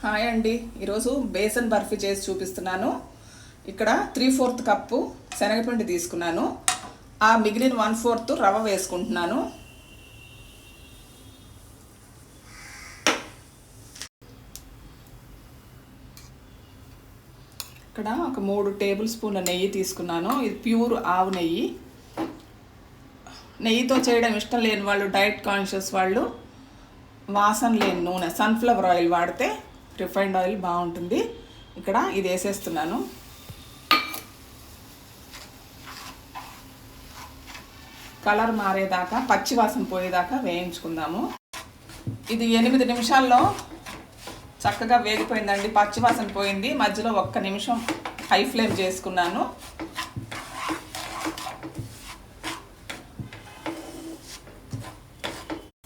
Hi అండి, ఈరోజు బేసన్ బర్ఫీ చేసి చూపిస్తున్నాను. ఇక్కడ 3/4 కప్పు శనగపిండి తీసుకున్నాను. ఆ మిగిలిన 1/4 రవ్వ వేసుకుంటున్నాను. ఇక్కడ ఒక 3 టేబుల్ స్పూన్ల నెయ్యి తీసుకున్నాను. ఇది ప్యూర్ ఆవు నెయ్యి. నెయ్యితో చేయడం ఇష్టం లేని వాళ్ళు, డైట్ కాన్షియస్ వాళ్ళు వాసన లేని నూనె సన్ఫ్లవర్ ఆయిల్ వాడితే రిఫైన్డ్ ఆయిల్ బాగుంటుంది. ఇక్కడ ఇది వేసేస్తున్నాను. కలర్ మారేదాకా, పచ్చి వాసన పోయేదాకా వేయించుకుందాము. ఇది 8 నిమిషాల్లో చక్కగా వేగిపోయిందండి. పచ్చి వాసన పోయింది. మధ్యలో 1 నిమిషం హై ఫ్లేమ్ చేసుకున్నాను.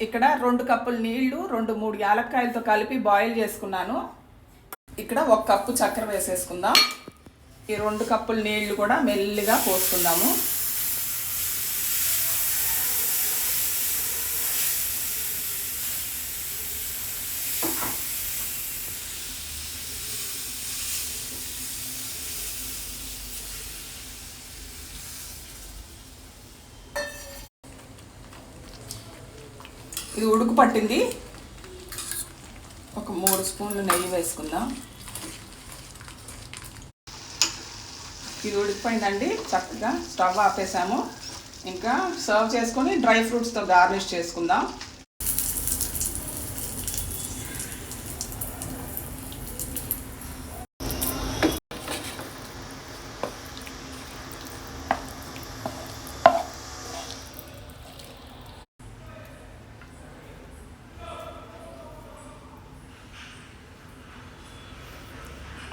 ఇక్కడ 2 కప్పుల నీళ్లు 2-3 యాలక్కాయలతో కలిపి బాయిల్ చేసుకున్నాను. ఇక్కడ 1 కప్పు చక్కెర వేసేసుకుందాం. ఈ 2 కప్పుల నీళ్లు కూడా మెల్లిగా పోసుకుందాము. ఇది ఉడుకు పట్టింది. ఒక 3 స్పూన్లు నెయ్యి వేసుకుందాం. ఇది ఉడికిపోయిందండి. చక్కగా స్టవ్ ఆపేసాము. ఇంకా సర్వ్ చేసుకొని డ్రై ఫ్రూట్స్తో గార్నిష్ చేసుకుందాం.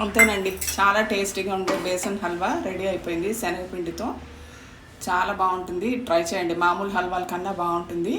అంతేనండి, చాలా టేస్టీగా ఉండే బేసన్ హల్వా రెడీ అయిపోయింది. శనగపిండితో చాలా బాగుంటుంది. ట్రై చేయండి. మామూలు హల్వాల కన్నా బాగుంటుంది.